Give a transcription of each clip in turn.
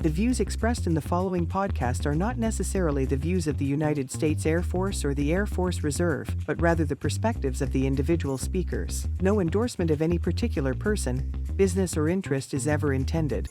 The views expressed in the following podcast are not necessarily the views of the United States Air Force or the Air Force Reserve, but rather the perspectives of the individual speakers. No endorsement of any particular person, business, or interest is ever intended.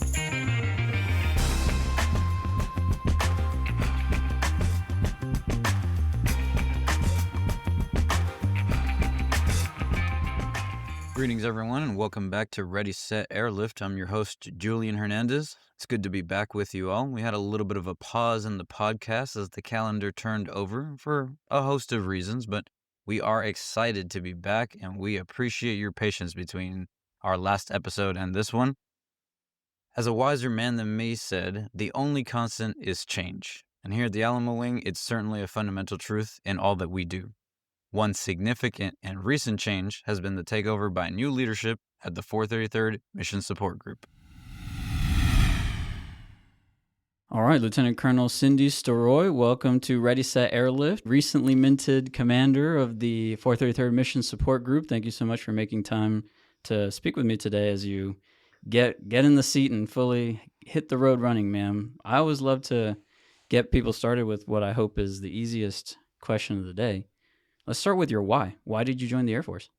Greetings, everyone, and welcome back to Ready, Set, Airlift. I'm your host, Julian Hernandez. It's good to be back with you all. We had a little bit of a pause in the podcast as the calendar turned over for a host of reasons, but we are excited to be back, and we appreciate your patience between our last episode and this one. As a wiser man than me said, the only constant is change. And here at the Alamo Wing, it's certainly a fundamental truth in all that we do. One significant and recent change has been the takeover by new leadership at the 433rd Mission Support Group. All right, Lieutenant Colonel Cindy Storoy, welcome to Ready, Set, Airlift, recently minted commander of the 433rd Mission Support Group. Thank you so much for making time to speak with me today as you get in the seat and fully hit the road running, ma'am. I always love to get people started with what I hope is the easiest question of the day. Let's start with your why. Why did you join the Air Force?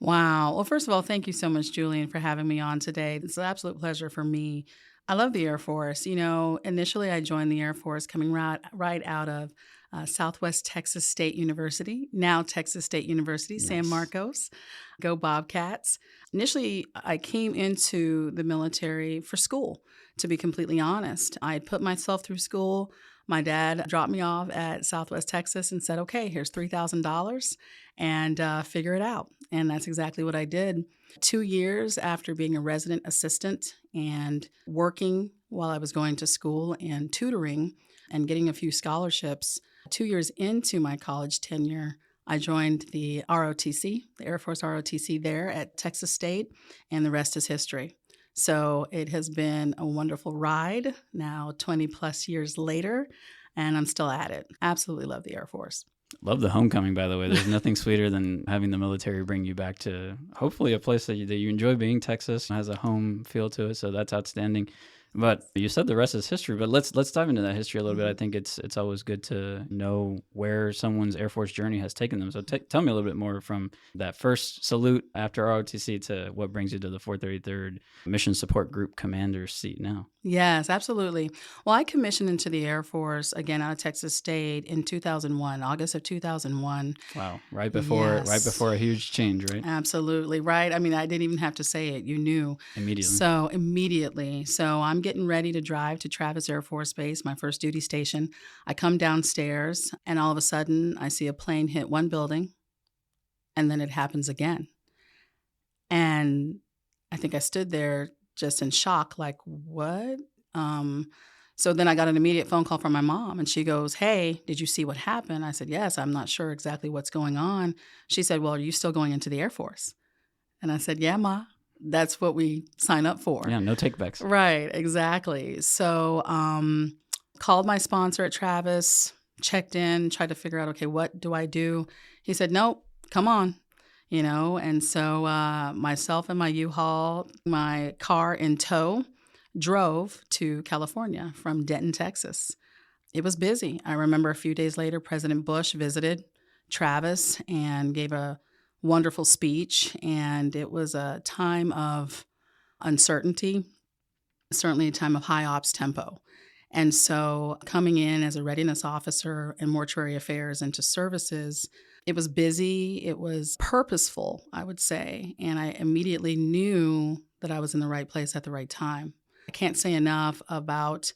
Wow. Well, first of all, thank you so much, Julian, for having me on today. It's an absolute pleasure for me. I love the Air Force. You know, initially I joined the Air Force coming right out of Southwest Texas State University, now Texas State University, nice. San Marcos. Go Bobcats. Initially, I came into the military for school, to be completely honest. I had put myself through school. My dad dropped me off at Southwest Texas and said, okay, here's $3,000 and figure it out. And that's exactly what I did. 2 years after being a resident assistant and working while I was going to school and tutoring and getting a few scholarships, 2 years into my college tenure, I joined the ROTC, the Air Force ROTC there at Texas State, and the rest is history. So it has been a wonderful ride now 20 plus years later, and I'm still at it. Absolutely love the Air Force. Love the homecoming, by the way. There's nothing sweeter than having the military bring you back to hopefully a place that you enjoy being. Texas has a home feel to it, so that's outstanding. But you said the rest is history, but let's dive into that history a little bit. I think it's always good to know where someone's Air Force journey has taken them. So tell me a little bit more from that first salute after ROTC to what brings you to the 433rd Mission Support Group commander's seat now. Yes, absolutely. Well, I commissioned into the Air Force, again, out of Texas State in 2001, August of 2001. Wow, right before a huge change, right? Absolutely, right. I mean, I didn't even have to say it. You knew. Immediately. So I'm getting ready to drive to Travis Air Force Base, my first duty station. I come downstairs, and all of a sudden, I see a plane hit one building, and then it happens again. And I think I stood there just in shock, like, what? So then I got an immediate phone call from my mom, and she goes, hey, did you see what happened? I said, yes, I'm not sure exactly what's going on. She said, well, are you still going into the Air Force? And I said, yeah, Ma, that's what we sign up for. Yeah, no takebacks. Right, exactly. So called my sponsor at Travis, checked in, tried to figure out, okay, what do I do? He said, nope, come on. You know, and so myself and my U-Haul, my car in tow, drove to California from Denton, Texas. It was busy. I remember a few days later, President Bush visited Travis and gave a wonderful speech, and it was a time of uncertainty, certainly a time of high ops tempo. And so coming in as a readiness officer in mortuary affairs into services, it was busy, it was purposeful, I would say, and I immediately knew that I was in the right place at the right time. I can't say enough about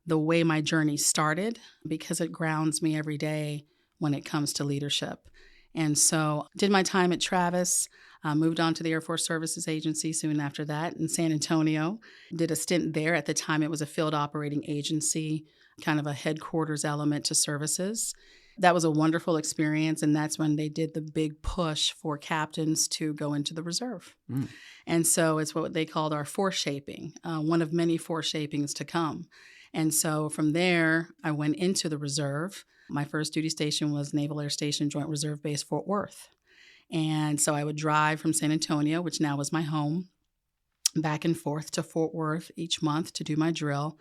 the way my journey started because it grounds me every day when it comes to leadership. And so did my time at Travis, moved on to the Air Force Services Agency soon after that in San Antonio, did a stint there. At the time, it was a field operating agency, kind of a headquarters element to services. That was a wonderful experience, and that's when they did the big push for captains to go into the reserve. And so it's what they called our force shaping, one of many force shapings to come. And so from there, I went into the reserve. My first duty station was Naval Air Station Joint Reserve Base Fort Worth. And so I would drive from San Antonio, which now was my home, back and forth to Fort Worth each month to do my drill.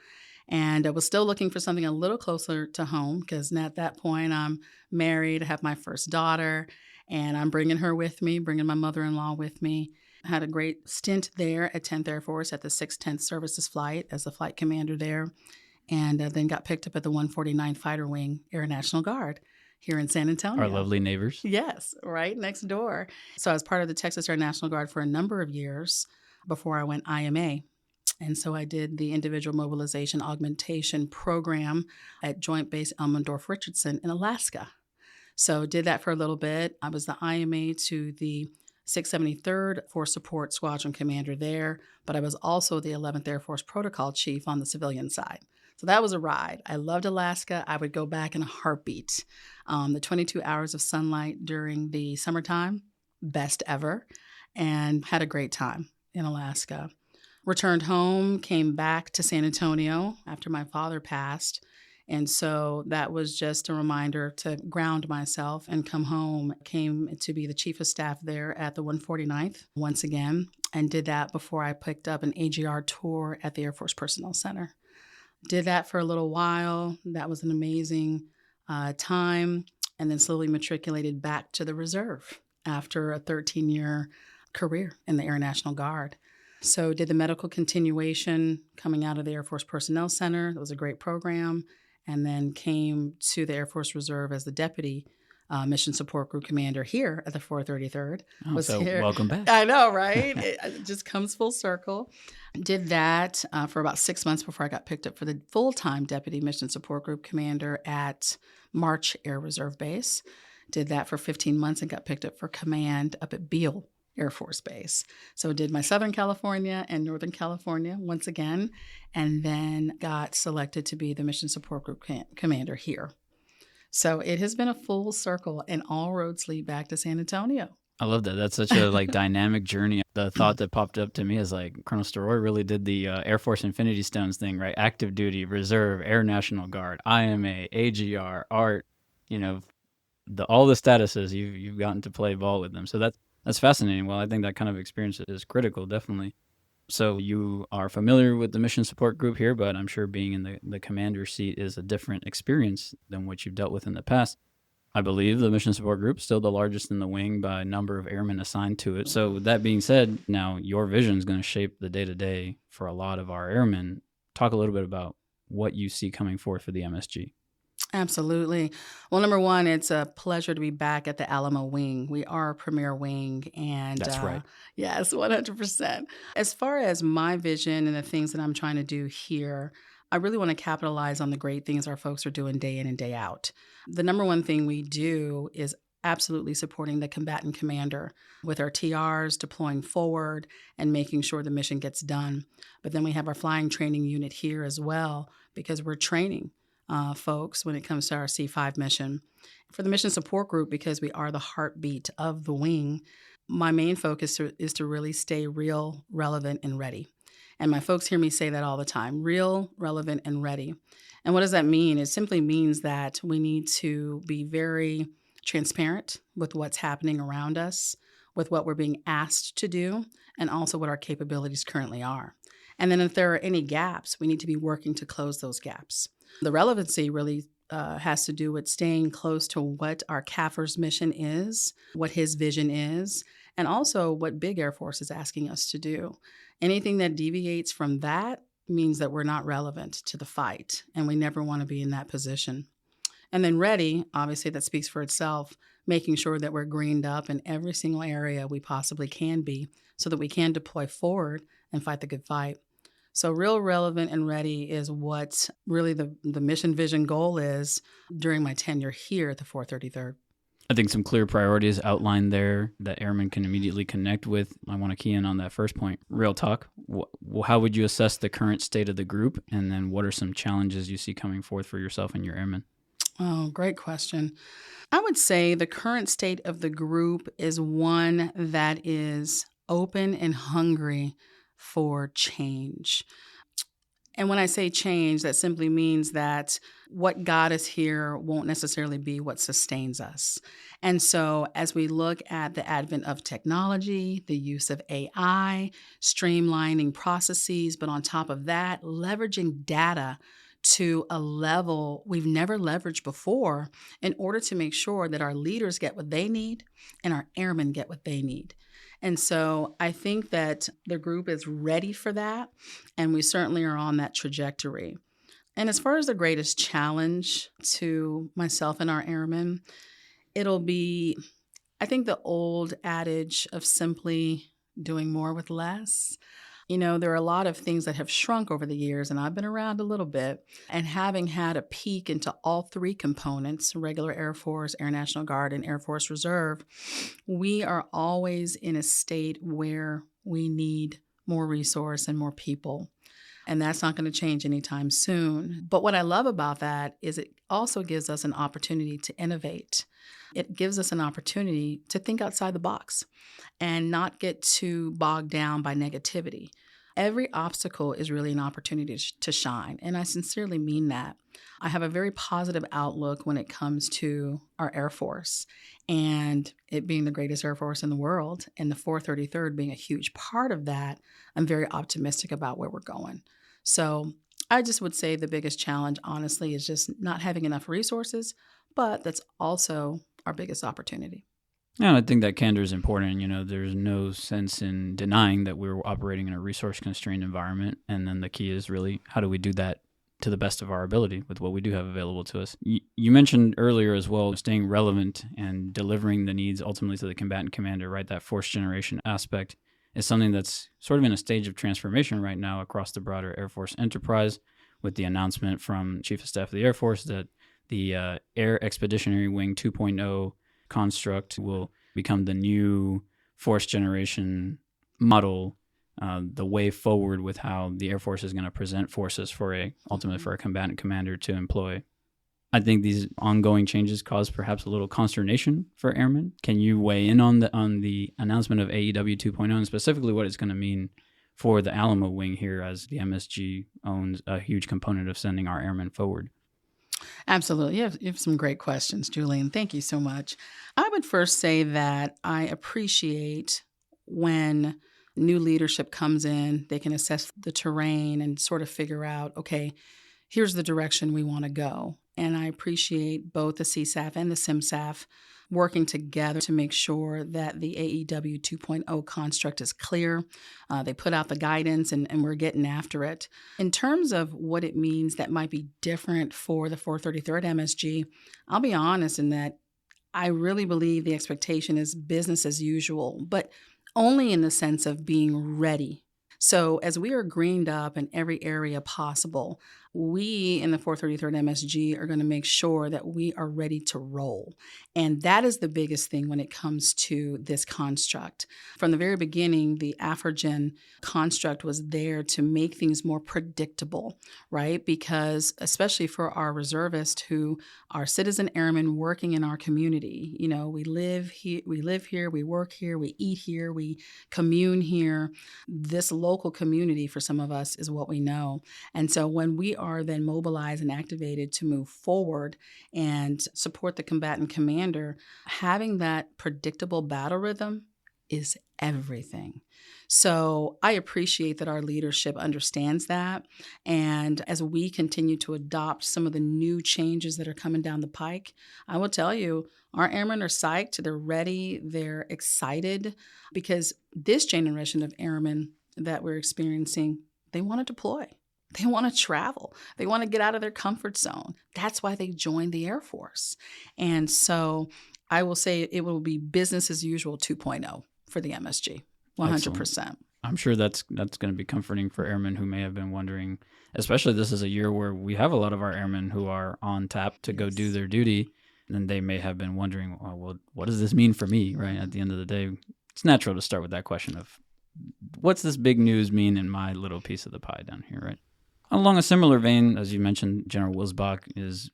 And I was still looking for something a little closer to home because at that point I'm married, I have my first daughter, and I'm bringing her with me, bringing my mother-in-law with me. I had a great stint there at 10th Air Force at the 610th Services Flight as a flight commander there, and then got picked up at the 149 Fighter Wing Air National Guard here in San Antonio. Our lovely neighbors. Yes, right next door. So I was part of the Texas Air National Guard for a number of years before I went IMA. And so I did the Individual Mobilization Augmentation Program at Joint Base Elmendorf-Richardson in Alaska. So did that for a little bit. I was the IMA to the 673rd Force Support Squadron Commander there, but I was also the 11th Air Force Protocol Chief on the civilian side. So that was a ride. I loved Alaska. I would go back in a heartbeat. The 22 hours of sunlight during the summertime, best ever, and had a great time in Alaska. Returned home, came back to San Antonio after my father passed. And so that was just a reminder to ground myself and come home. Came to be the chief of staff there at the 149th once again, and did that before I picked up an AGR tour at the Air Force Personnel Center. Did that for a little while. That was an amazing time, and then slowly matriculated back to the reserve after a 13-year career in the Air National Guard. So did the medical continuation coming out of the Air Force Personnel Center. It was a great program. And then came to the Air Force Reserve as the deputy mission support group commander here at the 433rd. Oh, so welcome back. I know, right? It just comes full circle. Did that for about 6 months before I got picked up for the full-time deputy mission support group commander at March Air Reserve Base. Did that for 15 months and got picked up for command up at Beale Air Force Base. So did my Southern California and Northern California once again, and then got selected to be the Mission Support Group commander here. So it has been a full circle, and all roads lead back to San Antonio. I love that. That's such a dynamic journey. The thought that popped up to me is Colonel Storoy really did the Air Force Infinity Stones thing, right? Active duty, reserve, Air National Guard, IMA, AGR, ART, all the statuses you've gotten to play ball with them. So that's fascinating. Well, I think that kind of experience is critical, definitely. So you are familiar with the mission support group here, but I'm sure being in the commander seat is a different experience than what you've dealt with in the past. I believe the mission support group is still the largest in the wing by number of airmen assigned to it. So with that being said, now your vision is going to shape the day-to-day for a lot of our airmen. Talk a little bit about what you see coming forth for the MSG. Absolutely. Well, number one, it's a pleasure to be back at the Alamo Wing. We are a premier wing. And that's right. Yes, 100%. As far as my vision and the things that I'm trying to do here, I really want to capitalize on the great things our folks are doing day in and day out. The number one thing we do is absolutely supporting the combatant commander with our TRs, deploying forward and making sure the mission gets done. But then we have our flying training unit here as well, because we're training folks when it comes to our C5 mission. For the mission support group, because we are the heartbeat of the wing, my main focus is to really stay real, relevant, and ready. And my folks hear me say that all the time: real, relevant, and ready. And what does that mean? It simply means that we need to be very transparent with what's happening around us, with what we're being asked to do, and also what our capabilities currently are. And then if there are any gaps, we need to be working to close those gaps. The relevancy really has to do with staying close to what our CAFR's mission is, what his vision is, and also what Big Air Force is asking us to do. Anything that deviates from that means that we're not relevant to the fight, and we never want to be in that position. And then ready, obviously that speaks for itself, making sure that we're greened up in every single area we possibly can be so that we can deploy forward and fight the good fight. So real, relevant, and ready is what really the mission vision goal is during my tenure here at the 433rd. I think some clear priorities outlined there that airmen can immediately connect with. I want to key in on that first point. Real talk. How would you assess the current state of the group? And then what are some challenges you see coming forth for yourself and your airmen? Oh, great question. I would say the current state of the group is one that is open and hungry for change. And when I say change, that simply means that what got us here won't necessarily be what sustains us. And so, as we look at the advent of technology, the use of AI, streamlining processes, but on top of that, leveraging data to a level we've never leveraged before in order to make sure that our leaders get what they need and our airmen get what they need. And so I think that the group is ready for that, and we certainly are on that trajectory. And as far as the greatest challenge to myself and our airmen, it'll be, I think, the old adage of simply doing more with less. There are a lot of things that have shrunk over the years, and I've been around a little bit. And having had a peek into all three components, regular Air Force, Air National Guard, and Air Force Reserve, we are always in a state where we need more resource and more people. And that's not going to change anytime soon. But what I love about that is it also gives us an opportunity to innovate. It gives us an opportunity to think outside the box and not get too bogged down by negativity. Every obstacle is really an opportunity to shine, and I sincerely mean that. I have a very positive outlook when it comes to our Air Force, and it being the greatest Air Force in the world, and the 433rd being a huge part of that. I'm very optimistic about where we're going. So I just would say the biggest challenge, honestly, is just not having enough resources, but that's also our biggest opportunity. Yeah, I think that candor is important. There's no sense in denying that we're operating in a resource-constrained environment. And then the key is really, how do we do that to the best of our ability with what we do have available to us? You mentioned earlier as well, staying relevant and delivering the needs ultimately to the combatant commander, right? That force generation aspect is something that's sort of in a stage of transformation right now across the broader Air Force enterprise, with the announcement from Chief of Staff of the Air Force that the Air Expeditionary Wing 2.0 construct will become the new force generation model, the way forward with how the Air Force is going to present forces ultimately for a combatant commander to employ. I think these ongoing changes cause perhaps a little consternation for airmen. Can you weigh in on the announcement of AEW 2.0 and specifically what it's going to mean for the Alamo Wing here, as the MSG owns a huge component of sending our airmen forward? Absolutely. You have some great questions, Julian. Thank you so much. I would first say that I appreciate when new leadership comes in, they can assess the terrain and sort of figure out, okay, here's the direction we want to go. And I appreciate both the CSAF and the SIMSAF working together to make sure that the AEW 2.0 construct is clear. They put out the guidance and we're getting after it. In terms of what it means that might be different for the 433rd MSG, I'll be honest in that I really believe the expectation is business as usual, but only in the sense of being ready. So as we are greened up in every area possible, we in the 433rd MSG are going to make sure that we are ready to roll. And that is the biggest thing when it comes to this construct. From the very beginning, the AFRGEN construct was there to make things more predictable, right? Because especially for our reservists who are citizen airmen working in our community, we live here, we work here, we eat here, we commune here. This local community for some of us is what we know. And so when we are then mobilized and activated to move forward and support the combatant commander, having that predictable battle rhythm is everything. So I appreciate that our leadership understands that. And as we continue to adopt some of the new changes that are coming down the pike, I will tell you, our airmen are psyched, they're ready, they're excited, because this generation of airmen that we're experiencing, they want to deploy. They want to travel. They want to get out of their comfort zone. That's why they joined the Air Force. And so I will say it will be business as usual 2.0 for the MSG, 100%. Excellent. I'm sure that's going to be comforting for airmen who may have been wondering, especially this is a year where we have a lot of our airmen who are on tap to go do their duty. And they may have been wondering, well, what does this mean for me, right? At the end of the day, it's natural to start with that question of, what's this big news mean in my little piece of the pie down here, right? Along a similar vein, as you mentioned, General Wilsbach is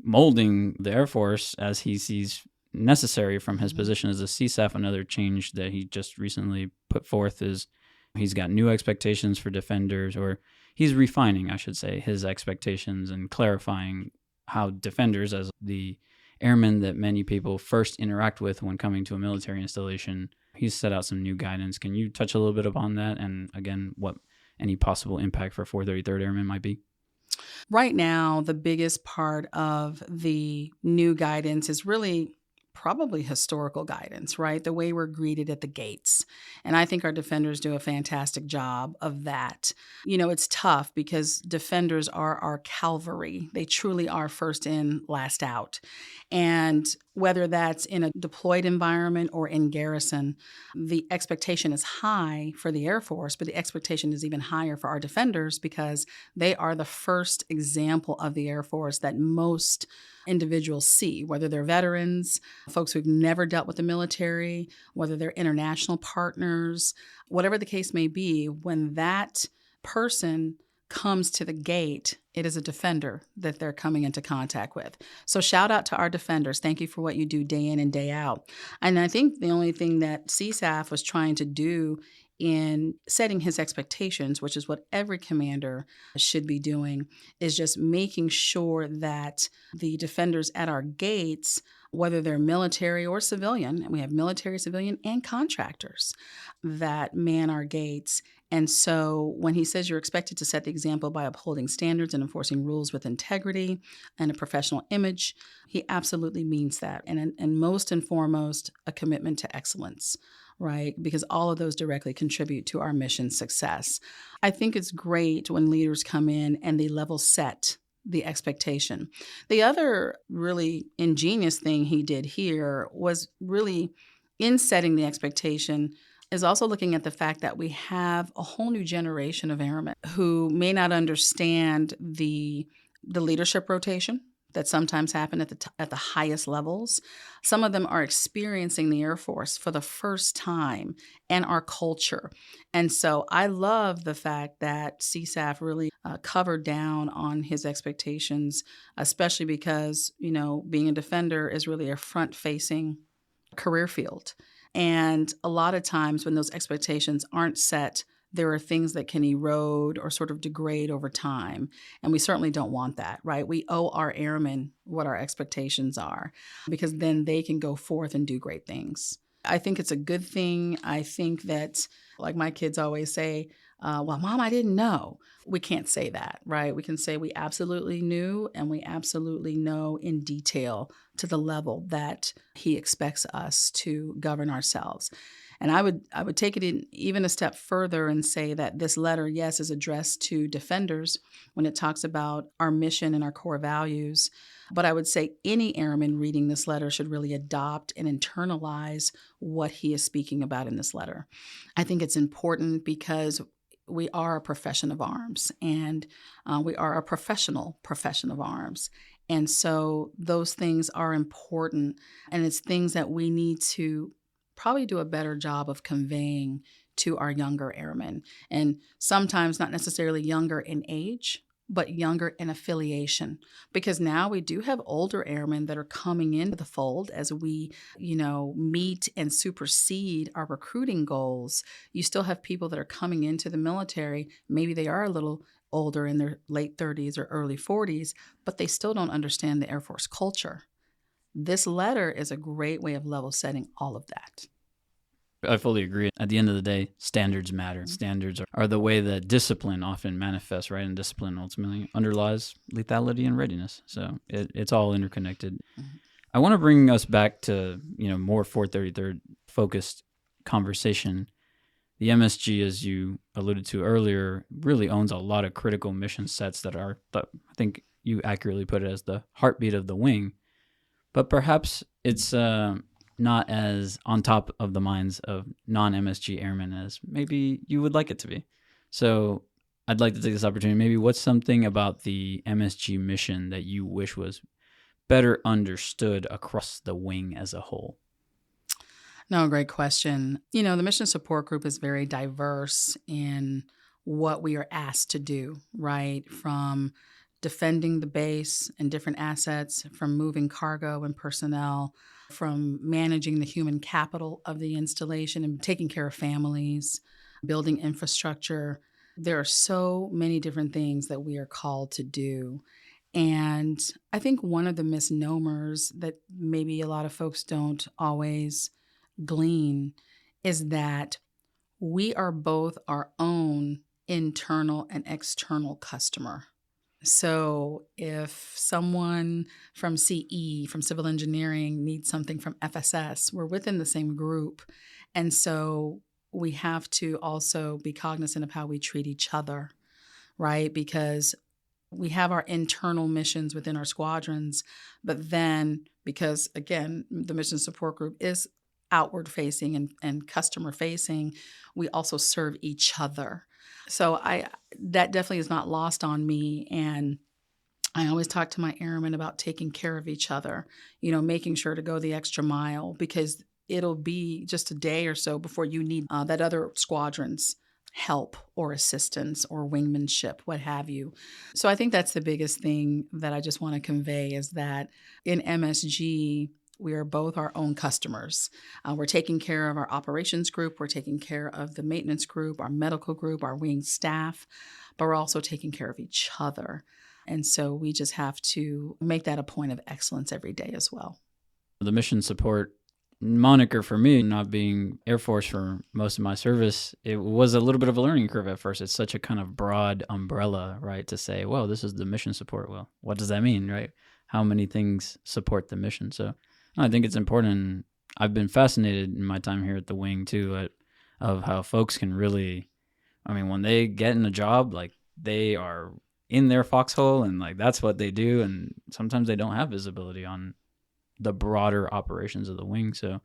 molding the Air Force as he sees necessary from his position as a CSAF. Another change that he just recently put forth is He's got new expectations for defenders, or he's refining, I should say, his expectations and clarifying how defenders, as the airmen that many people first interact with when coming to a military installation, he's set out some new guidance. Can you touch a little bit upon that? And again, what any possible impact for 433rd Airmen might be? Right now, the biggest part of the new guidance is really probably historical guidance, right? The way we're greeted at the gates. And I think our defenders do a fantastic job of that. It's tough because defenders are our cavalry. They truly are first in, last out. And whether that's in a deployed environment or in garrison, the expectation is high for the Air Force, but the expectation is even higher for our defenders because they are the first example of the Air Force that most individuals see, whether they're veterans, folks who've never dealt with the military, whether they're international partners, whatever the case may be. When that person comes to the gate, it is a defender that they're coming into contact with. So shout out to our defenders. Thank you for what you do day in and day out. And I think the only thing that CSAF was trying to do in setting his expectations, which is what every commander should be doing, is just making sure that the defenders at our gates, whether they're military or civilian, and we have military, civilian, and contractors that man our gates. And so when he says you're expected to set the example by upholding standards and enforcing rules with integrity and a professional image, he absolutely means that. And most and foremost, a commitment to excellence, right? Because all of those directly contribute to our mission success. I think it's great when leaders come in and they level set the expectation. The other really ingenious thing he did here was really in setting the expectation is also looking at the fact that we have a whole new generation of airmen who may not understand the leadership rotation that sometimes happen at the highest levels. Some of them are experiencing the Air Force for the first time and our culture. And so I love the fact that CSAF really covered down on his expectations, especially because, being a defender is really a front-facing career field. And a lot of times when those expectations aren't set, there are things that can erode or sort of degrade over time. And we certainly don't want that, right? We owe our airmen what our expectations are because then they can go forth and do great things. I think it's a good thing. I think that, like my kids always say, well, Mom, I didn't know. We can't say that, right? We can say we absolutely knew and we absolutely know in detail to the level that he expects us to govern ourselves. And I would take it in even a step further and say that this letter, yes, is addressed to defenders when it talks about our mission and our core values. But I would say any airman reading this letter should really adopt and internalize what he is speaking about in this letter. I think it's important because we are a profession of arms and we are a professional profession of arms. And so those things are important, and it's things that we need to probably do a better job of conveying to our younger airmen. And sometimes not necessarily younger in age, but younger in affiliation. Because now we do have older airmen that are coming into the fold as we, meet and supersede our recruiting goals. You still have people that are coming into the military. Maybe they are a little older in their late 30s or early 40s, but they still don't understand the Air Force culture. This letter is a great way of level setting all of that. I fully agree. At the end of the day, standards matter. Standards are the way that discipline often manifests, right? And discipline ultimately underlies lethality and readiness. So it's all interconnected. Mm-hmm. I want to bring us back to, more 433rd focused conversation. The MSG, as you alluded to earlier, really owns a lot of critical mission sets that are, I think you accurately put it as the heartbeat of the wing. But perhaps it's not as on top of the minds of non-MSG airmen as maybe you would like it to be. So I'd like to take this opportunity. Maybe what's something about the MSG mission that you wish was better understood across the wing as a whole? No, great question. The mission support group is very diverse in what we are asked to do, right? From defending the base and different assets, from moving cargo and personnel, from managing the human capital of the installation and taking care of families, building infrastructure. There are so many different things that we are called to do. And I think one of the misnomers that maybe a lot of folks don't always glean is that we are both our own internal and external customer. So if someone from CE, from civil engineering, needs something from FSS, we're within the same group. And so we have to also be cognizant of how we treat each other, right? Because we have our internal missions within our squadrons, but then because, again, the mission support group is outward facing and customer facing, we also serve each other. So that definitely is not lost on me. And I always talk to my airmen about taking care of each other, making sure to go the extra mile, because it'll be just a day or so before you need that other squadron's help or assistance or wingmanship, what have you. So I think that's the biggest thing that I just want to convey is that in MSG, we are both our own customers. We're taking care of our operations group. We're taking care of the maintenance group, our medical group, our wing staff, but we're also taking care of each other. And so we just have to make that a point of excellence every day as well. The mission support moniker for me, not being Air Force for most of my service, it was a little bit of a learning curve at first. It's such a kind of broad umbrella, right, to say, well, this is the mission support. Well, what does that mean, right? How many things support the mission? So I think it's important. I've been fascinated in my time here at the wing too, of how folks can really, when they get in a job, like they are in their foxhole and like that's what they do. And sometimes they don't have visibility on the broader operations of the wing. So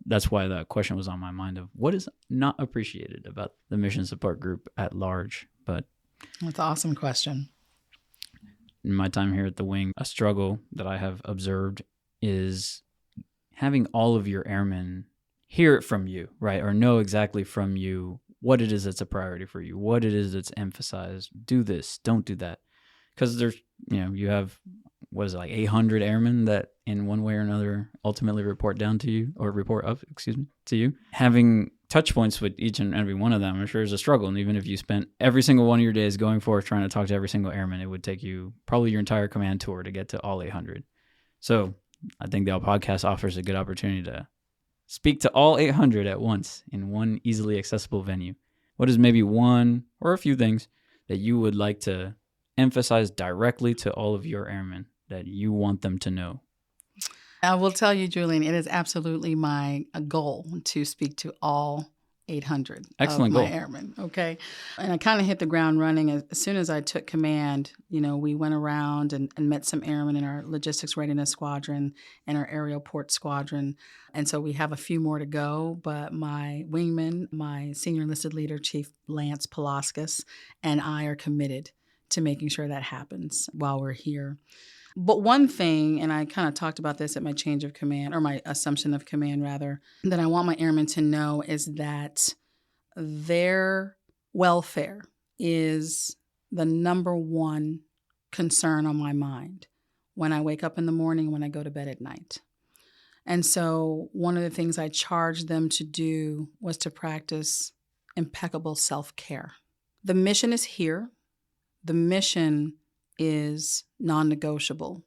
that's why that question was on my mind of what is not appreciated about the mission support group at large. But that's an awesome question. In my time here at the wing, a struggle that I have observed is having all of your airmen hear it from you, right? Or know exactly from you what it is that's a priority for you, what it is that's emphasized. Do this, don't do that. Because there's, you have, 800 airmen that in one way or another ultimately report down to you, or report up, to you. Having touch points with each and every one of them, I'm sure is a struggle. And even if you spent every single one of your days going forth trying to talk to every single airman, it would take you probably your entire command tour to get to all 800. So I think the podcast offers a good opportunity to speak to all 800 at once in one easily accessible venue. What is maybe one or a few things that you would like to emphasize directly to all of your airmen that you want them to know? I will tell you, Julian, it is absolutely my goal to speak to all 800 Excellent of my goal. airmen. Okay. And I kind of hit the ground running as soon as I took command. We went around and met some airmen in our logistics readiness squadron and our aerial port squadron. And so we have a few more to go, but my wingman, my senior enlisted leader, Chief Lance Palaskis, and I are committed to making sure that happens while we're here. But one thing, and I kind of talked about this at my change of command, or my assumption of command rather, that I want my airmen to know is that their welfare is the number one concern on my mind when I wake up in the morning, when I go to bed at night. And so one of the things I charged them to do was to practice impeccable self-care. The mission is here. The mission is non-negotiable.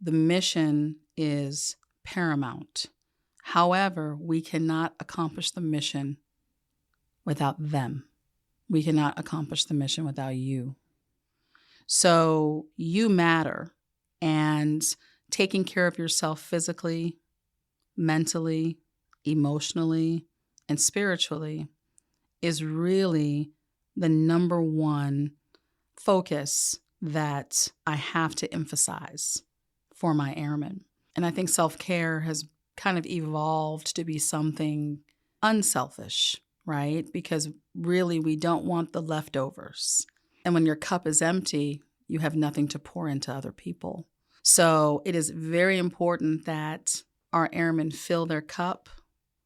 The mission is paramount. However, we cannot accomplish the mission without them. We cannot accomplish the mission without you. So you matter, and taking care of yourself physically, mentally, emotionally, and spiritually is really the number one focus that I have to emphasize for my airmen. And I think self-care has kind of evolved to be something unselfish, right? Because really we don't want the leftovers. And when your cup is empty, you have nothing to pour into other people. So it is very important that our airmen fill their cup,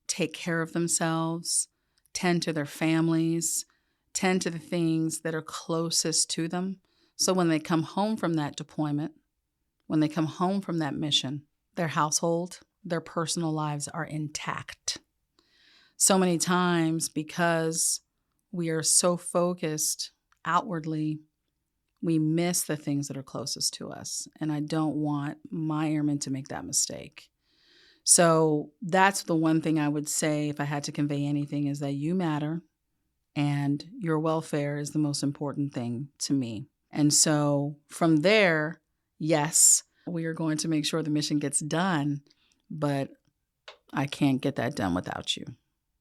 take care of themselves, tend to their families, tend to the things that are closest to them. So when they come home from that deployment, when they come home from that mission, their household, their personal lives are intact. So many times, because we are so focused outwardly, we miss the things that are closest to us. And I don't want my airmen to make that mistake. So that's the one thing I would say if I had to convey anything, is that you matter and your welfare is the most important thing to me. And so from there, yes, we are going to make sure the mission gets done, but I can't get that done without you.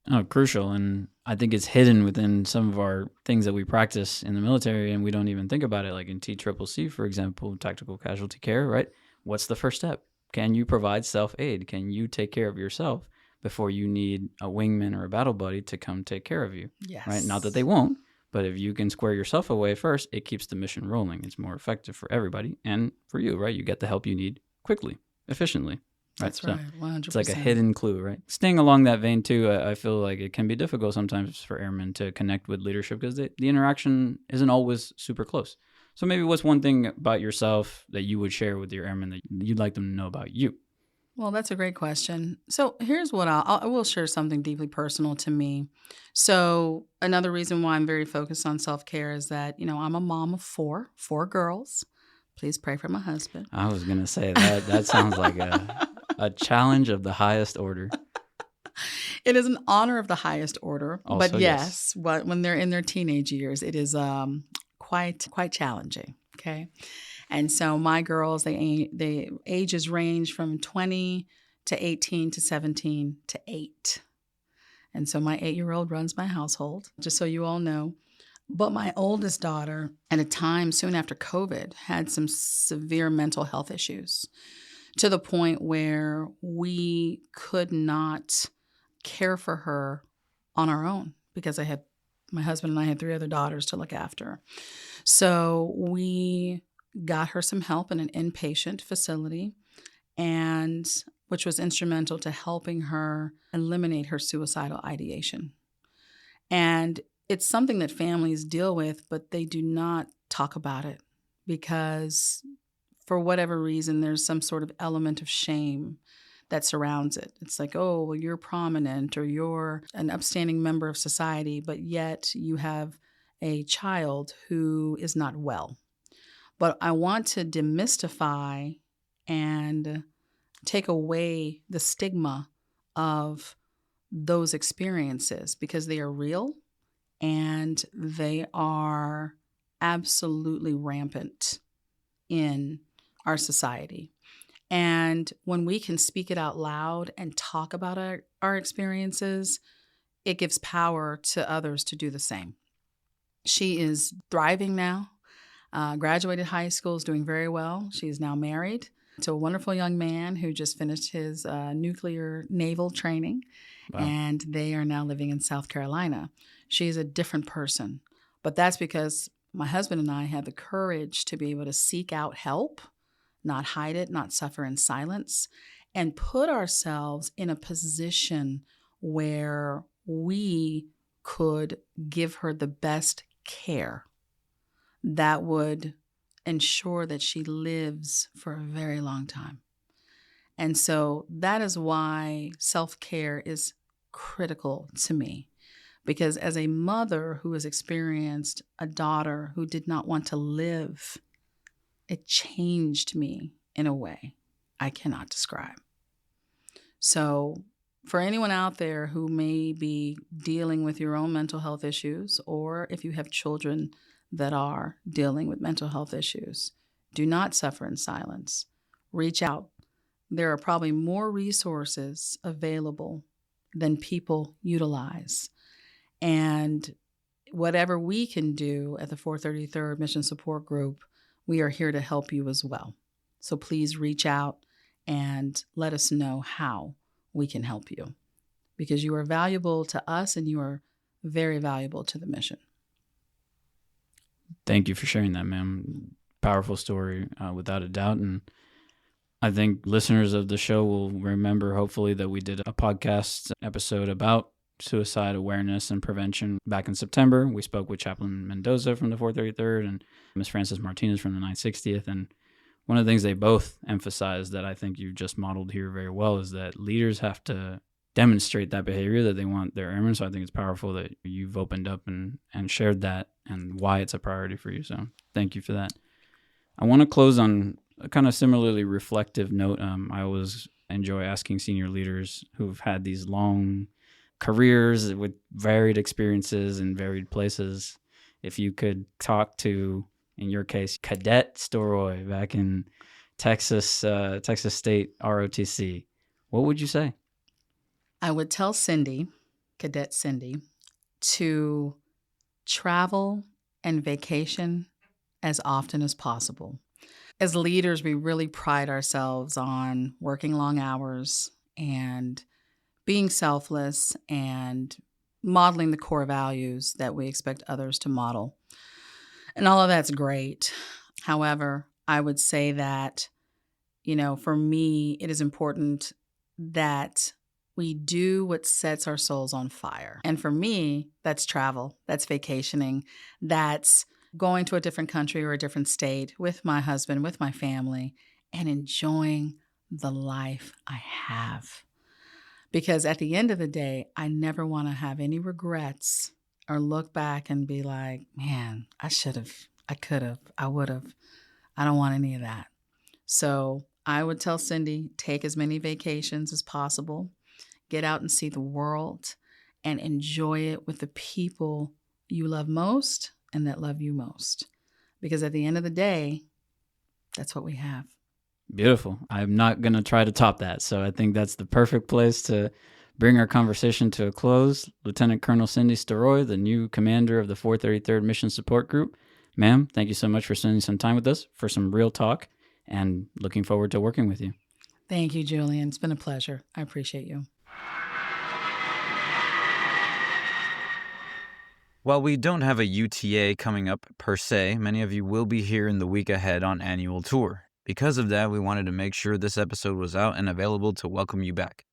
Oh, crucial. And I think it's hidden within some of our things that we practice in the military, and we don't even think about it. Like in TCCC, for example, tactical casualty care, right? What's the first step? Can you provide self-aid? Can you take care of yourself before you need a wingman or a battle buddy to come take care of you? Yes. Right? Not that they won't, but if you can square yourself away first, it keeps the mission rolling. It's more effective for everybody and for you, right? You get the help you need quickly, efficiently. Right? That's right, 100%. It's like a hidden clue, right? Staying along that vein too, I feel like it can be difficult sometimes for airmen to connect with leadership because the interaction isn't always super close. So maybe what's one thing about yourself that you would share with your airmen that you'd like them to know about you? Well, that's a great question. So here's what I will share something deeply personal to me. So another reason why I'm very focused on self-care is that, I'm a mom of four girls. Please pray for my husband. I was going to say that sounds like a challenge of the highest order. It is an honor of the highest order. Also, but yes, when they're in their teenage years, it is quite challenging. Okay. And so my girls, they ages range from 20 to 18 to 17 to 8. And so my 8-year-old runs my household, just so you all know. But my oldest daughter, at a time soon after COVID, had some severe mental health issues to the point where we could not care for her on our own because my husband and I had 3 other daughters to look after. So we got her some help in an inpatient facility, and which was instrumental to helping her eliminate her suicidal ideation. And it's something that families deal with, but they do not talk about it because for whatever reason, there's some sort of element of shame that surrounds it. It's like, oh, well, you're prominent or you're an upstanding member of society, but yet you have a child who is not well. But I want to demystify and take away the stigma of those experiences because they are real and they are absolutely rampant in our society. And when we can speak it out loud and talk about our experiences, it gives power to others to do the same. She is thriving now, graduated high school, is doing very well. She is now married to a wonderful young man who just finished his nuclear naval training. Wow. And they are now living in South Carolina. She's a different person, but that's because my husband and I had the courage to be able to seek out help, not hide it, not suffer in silence, and put ourselves in a position where we could give her the best care that would ensure that she lives for a very long time. And so that is why self-care is critical to me. Because as a mother who has experienced a daughter who did not want to live, it changed me in a way I cannot describe. So for anyone out there who may be dealing with your own mental health issues, or if you have children that are dealing with mental health issues, do not suffer in silence. Reach out. There are probably more resources available than people utilize. And whatever we can do at the 433rd Mission Support Group, we are here to help you as well. So please reach out and let us know how we can help you, because you are valuable to us and you are very valuable to the mission. Thank you for sharing that, ma'am. Powerful story, without a doubt. And I think listeners of the show will remember, hopefully, that we did a podcast episode about suicide awareness and prevention back in September. We spoke with Chaplain Mendoza from the 433rd and Ms. Frances Martinez from the 960th. And one of the things they both emphasized that I think you just modeled here very well is that leaders have to demonstrate that behavior that they want their airmen. So I think it's powerful that you've opened up and shared that and why it's a priority for you. So thank you for that. I want to close on a kind of similarly reflective note. I always enjoy asking senior leaders who've had these long careers with varied experiences in varied places, if you could talk to, in your case, Cadet Storoy back in Texas, Texas State ROTC, what would you say? I would tell Cindy, Cadet Cindy, to travel and vacation as often as possible. As leaders, we really pride ourselves on working long hours and being selfless and modeling the core values that we expect others to model. And all of that's great. However, I would say that, for me, it is important that we do what sets our souls on fire. And for me, that's travel, that's vacationing, that's going to a different country or a different state with my husband, with my family, and enjoying the life I have. Because at the end of the day, I never want to have any regrets or look back and be like, man, I should have, I could have, I would have. I don't want any of that. So I would tell Cindy, take as many vacations as possible. Get out and see the world and enjoy it with the people you love most and that love you most. Because at the end of the day, that's what we have. Beautiful. I'm not going to try to top that. So I think that's the perfect place to bring our conversation to a close. Lieutenant Colonel Cindy Storoy, the new commander of the 433rd Mission Support Group. Ma'am, thank you so much for spending some time with us for some real talk, and looking forward to working with you. Thank you, Julian. It's been a pleasure. I appreciate you. While we don't have a UTA coming up per se, many of you will be here in the week ahead on annual tour. Because of that, we wanted to make sure this episode was out and available to welcome you back.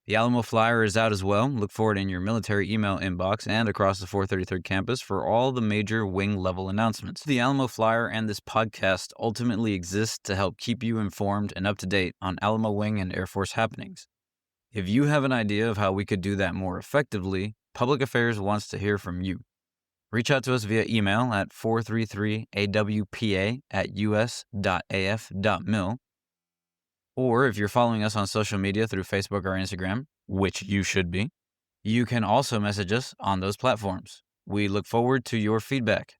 The Alamo Flyer is out as well. Look for it in your military email inbox and across the 433rd campus for all the major wing level announcements. The Alamo Flyer and this podcast ultimately exist to help keep you informed and up to date on Alamo Wing and Air Force happenings. If you have an idea of how we could do that more effectively, Public Affairs wants to hear from you. Reach out to us via email at 433awpa@us.af.mil. Or if you're following us on social media through Facebook or Instagram, which you should be, you can also message us on those platforms. We look forward to your feedback.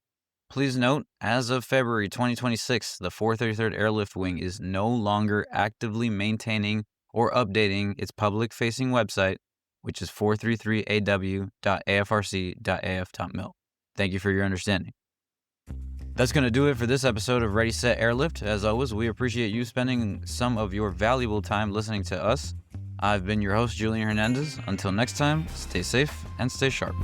Please note, as of February 2026, the 433rd Airlift Wing is no longer actively maintaining or updating its public-facing website, which is 433aw.afrc.af.mil. Thank you for your understanding. That's going to do it for this episode of Ready, Set, Airlift. As always, we appreciate you spending some of your valuable time listening to us. I've been your host, Julian Hernandez. Until next time, stay safe and stay sharp.